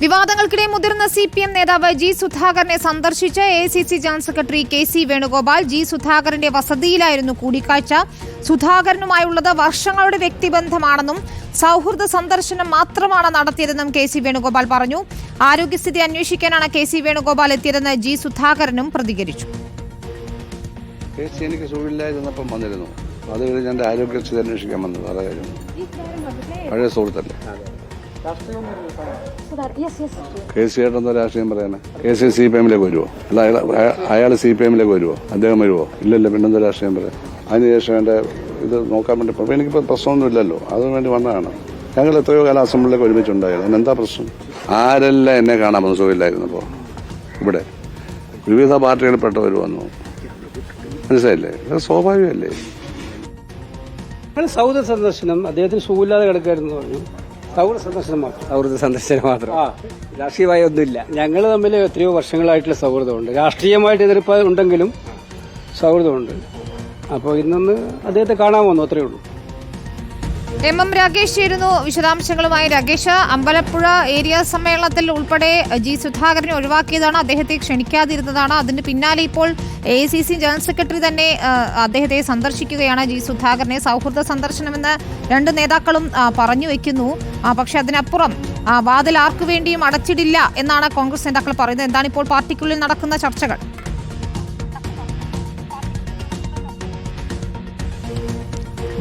വിവാദങ്ങൾക്കിടെ മുതിർന്ന CPM നേതാവ് G സുധാകരനെ സന്ദർശിച്ച AICC general secretary KC Venugopal G സുധാകരന്റെ വസതിയിലായിരുന്നു കൂടിക്കാഴ്ച. സുധാകരനുമായുള്ളത് വർഷങ്ങളുടെ വ്യക്തിബന്ധമാണെന്നും സൗഹൃദ സന്ദർശനം മാത്രമാണ് നടത്തിയതെന്നും KC വേണുഗോപാൽ പറഞ്ഞു. ആരോഗ്യസ്ഥിതി അന്വേഷിക്കാനാണ് KC വേണുഗോപാൽ എത്തിയതെന്ന് ജി സുധാകരനും പ്രതികരിച്ചു. എനിക്ക് സുഖമില്ലായിരുന്നപ്പം വന്നിരുന്നു. അത് കഴിഞ്ഞ് എൻ്റെ ആരോഗ്യസ്ഥിതി അന്വേഷിക്കാൻ വന്നത്. അതേ കാര്യം പഴയ സുഹൃത്തല്ലേ. KC ഏട്ടന്തോ രാഷ്ട്രീയം പറയാനാ? KC CPM-ലേക്ക് വരുമോ? അല്ല അയാൾ CPM-ലേക്ക് വരുമോ? അദ്ദേഹം വരുമോ? ഇല്ലല്ലോ. പിന്നെന്തോ രാഷ്ട്രീയം പറയാം. അതിനുശേഷം എൻ്റെ ഇത് നോക്കാൻ വേണ്ടി അപ്പോൾ എനിക്കിപ്പോൾ പ്രശ്നമൊന്നും ഇല്ലല്ലോ. അതിനു വേണ്ടി വന്നതാണ്. ഞങ്ങൾ എത്രയോ കാലം അസംബ്ലിയിലേക്ക് ഒരുമിച്ചുണ്ടായത്. അതിനെന്താ പ്രശ്നം? ആരെല്ലാം എന്നെ കാണാൻ വന്നു സുഖമില്ലായിരുന്നപ്പോൾ ഇവിടെ വിവിധ പാർട്ടികളിൽപ്പെട്ടവർ വന്നു. മനസ്സിലായില്ലേ? അത് സ്വാഭാവികമല്ലേ. സൗഹൃദ സന്ദർശനം, അദ്ദേഹത്തിന് സുഖമില്ലാതെ കിടക്കായിരുന്നു പറഞ്ഞു. സൗഹൃദ സന്ദർശനം മാത്രം, രാഷ്ട്രീയമായ ഒന്നുമില്ല. ഞങ്ങൾ തമ്മിൽ എത്രയോ വർഷങ്ങളായിട്ടുള്ള സൗഹൃദമുണ്ട്. രാഷ്ട്രീയമായിട്ട് എതിർപ്പ് ഉണ്ടെങ്കിലും സൗഹൃദമുണ്ട്. അപ്പോൾ ഇന്നൊന്ന് അദ്ദേഹത്തെ കാണാൻ വന്നു, അത്രയേ ഉള്ളൂ. MM രാകേഷ് ചേരുന്നു വിശദാംശങ്ങളുമായി. രാകേഷ്, അമ്പലപ്പുഴ ഏരിയ സമ്മേളനത്തിൽ ഉൾപ്പെടെ ജി സുധാകരനെ ഒഴിവാക്കിയതാണ്, അദ്ദേഹത്തെ ക്ഷണിക്കാതിരുന്നതാണ്. അതിന് പിന്നാലെ ഇപ്പോൾ AICC ജനറൽ സെക്രട്ടറി തന്നെ അദ്ദേഹത്തെ സന്ദർശിക്കുകയാണ്. ജി സുധാകരനെ സൗഹൃദ സന്ദർശനമെന്ന് രണ്ട് നേതാക്കളും പറഞ്ഞു വെക്കുന്നു. പക്ഷെ അതിനപ്പുറം വാതിൽ ആർക്കു വേണ്ടിയും അടച്ചിടില്ല എന്നാണ് കോൺഗ്രസ് നേതാക്കൾ പറയുന്നത്. എന്താണ് ഇപ്പോൾ പാർട്ടിക്കുള്ളിൽ നടക്കുന്ന ചർച്ചകൾ?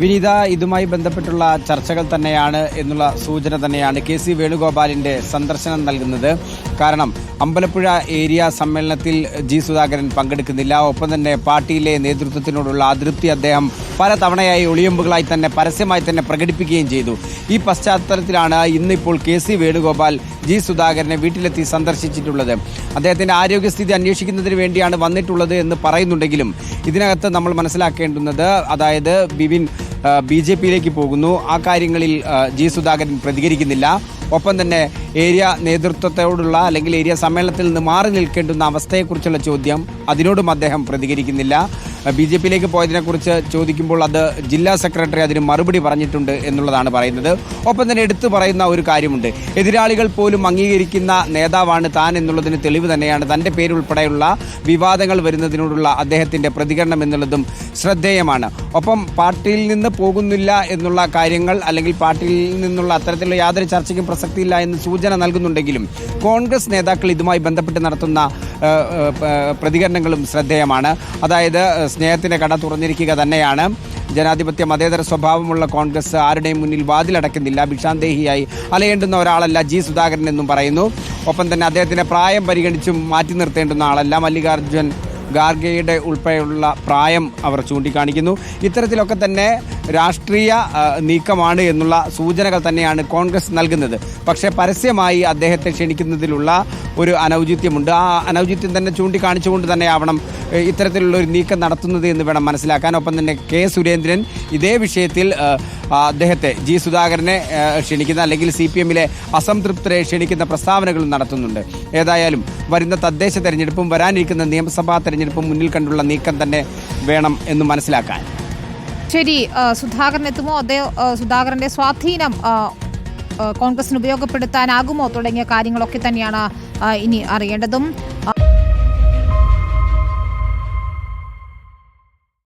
വിനീത, ഇതുമായി ബന്ധപ്പെട്ടുള്ള ചർച്ചകൾ തന്നെയാണ് എന്നുള്ള സൂചന തന്നെയാണ് KC വേണുഗോപാലിന്റെ സന്ദർശനം നൽകുന്നത്. കാരണം അമ്പലപ്പുഴ ഏരിയ സമ്മേളനത്തിൽ ജി സുധാകരൻ പങ്കെടുക്കുന്നില്ല. ഒപ്പം തന്നെ പാർട്ടിയിലെ നേതൃത്വത്തിനോടുള്ള അതൃപ്തി അദ്ദേഹം പല തവണയായി ഒളിയമ്പുകളായി തന്നെ പരസ്യമായി തന്നെ പ്രകടിപ്പിക്കുകയും ചെയ്തു. ഈ പശ്ചാത്തലത്തിലാണ് ഇന്നിപ്പോൾ KC വേണുഗോപാൽ ജി സുധാകരനെ വീട്ടിലെത്തി സന്ദർശിച്ചിട്ടുള്ളത്. അദ്ദേഹത്തിന്റെ ആരോഗ്യസ്ഥിതി അന്വേഷിക്കുന്നതിന് വേണ്ടിയാണ് വന്നിട്ടുള്ളത് എന്ന് പറയുന്നുണ്ടെങ്കിലും ഇതിനകത്ത് നമ്മൾ മനസ്സിലാക്കേണ്ടുന്നത്, അതായത് ബിബിൻ BJP-യിലേക്ക് പോകുന്നു, ആ കാര്യങ്ങളിൽ ജി സുധാകരൻ പ്രതികരിക്കുന്നില്ല. ഒപ്പം തന്നെ ഏരിയ നേതൃത്വത്തോടുള്ള അല്ലെങ്കിൽ ഏരിയ സമ്മേളനത്തിൽ നിന്ന് മാറി നിൽക്കേണ്ടുന്ന അവസ്ഥയെക്കുറിച്ചുള്ള ചോദ്യം, അതിനോടും അദ്ദേഹം പ്രതികരിക്കുന്നില്ല. BJP-യിലേക്ക് പോയതിനെക്കുറിച്ച് ചോദിക്കുമ്പോൾ അത് ജില്ലാ സെക്രട്ടറി അതിന് മറുപടി പറഞ്ഞിട്ടുണ്ട് എന്നുള്ളതാണ് പറയുന്നത്. ഒപ്പം തന്നെ എടുത്തു പറയുന്ന ഒരു കാര്യമുണ്ട്, എതിരാളികൾ പോലും അംഗീകരിക്കുന്ന നേതാവാണ് താൻ എന്നുള്ളതിന് തെളിവ് തന്നെയാണ് തൻ്റെ പേരുൾപ്പെടെയുള്ള വിവാദങ്ങൾ വരുന്നതിനോടുള്ള അദ്ദേഹത്തിൻ്റെ പ്രതികരണം എന്നുള്ളതും ശ്രദ്ധേയമാണ്. ഒപ്പം പാർട്ടിയിൽ നിന്ന് പോകുന്നില്ല എന്നുള്ള കാര്യങ്ങൾ അല്ലെങ്കിൽ പാർട്ടിയിൽ നിന്നുള്ള അത്തരത്തിലുള്ള യാതൊരു ചർച്ചയ്ക്കും പ്രസക്തിയില്ല എന്ന് സൂചന നൽകുന്നുണ്ടെങ്കിലും കോൺഗ്രസ് നേതാക്കൾ ഇതുമായി ബന്ധപ്പെട്ട് നടത്തുന്ന പ്രതികരണങ്ങളും ശ്രദ്ധേയമാണ്. അതായത് സ്നേഹത്തിന്റെ കട തുറന്നിരിക്കുക തന്നെയാണ്. ജനാധിപത്യ മതേതര സ്വഭാവമുള്ള കോൺഗ്രസ് ആരുടെയും മുന്നിൽ വാതിലടക്കുന്നില്ല. ഭിക്ഷാന്തേഹിയായി അലയേണ്ടുന്ന ഒരാളല്ല ജി സുധാകരൻ എന്നും പറയുന്നു. ഒപ്പം തന്നെ അദ്ദേഹത്തിന്റെ പ്രായം പരിഗണിച്ചും മാറ്റി നിർത്തേണ്ടുന്ന ആളല്ല. മല്ലികാർജ്ജുൻ ഖാർഗെയുടെ ഉൾപ്പെടെയുള്ള പ്രായം അവർ ചൂണ്ടിക്കാണിക്കുന്നു. ഇത്തരത്തിലൊക്കെ തന്നെ രാഷ്ട്രീയ നീക്കമാണ് എന്നുള്ള സൂചനകൾ തന്നെയാണ് കോൺഗ്രസ് നൽകുന്നത്. പക്ഷേ പരസ്യമായി അദ്ദേഹത്തെ ക്ഷണിക്കുന്നതിലുള്ള ഒരു അനൗചിത്യമുണ്ട്. ആ അനൗചിത്യം തന്നെ ചൂണ്ടിക്കാണിച്ചുകൊണ്ട് തന്നെ ആവണം ഇത്തരത്തിലുള്ള ഒരു നീക്കം നടത്തുന്നത് എന്ന് വേണം മനസ്സിലാക്കാൻ. ഒപ്പം തന്നെ K. സുരേന്ദ്രൻ ഇതേ വിഷയത്തിൽ അദ്ദേഹത്തെ ജി സുധാകരനെ ക്ഷണിക്കുന്ന അല്ലെങ്കിൽ CPM-ലെ അസംതൃപ്തരെ ക്ഷണിക്കുന്ന പ്രസ്താവനകളും നടത്തുന്നുണ്ട്. ഏതായാലും വരുന്ന തദ്ദേശ തെരഞ്ഞെടുപ്പും വരാനിരിക്കുന്ന നിയമസഭാ തെരഞ്ഞെടുപ്പും മുന്നിൽ കണ്ടുള്ള നീക്കം തന്നെ വേണം എന്ന് മനസ്സിലാക്കാൻ. ശരി, സുധാകരൻ എത്തുമോ, സുധാകരന്റെ സ്വാധീനം കോൺഗ്രസിന് ഉപയോഗപ്പെടുത്താനാകുമോ തുടങ്ങിയ കാര്യങ്ങളൊക്കെ തന്നെയാണ് ഇനി അറിയേണ്ടതും.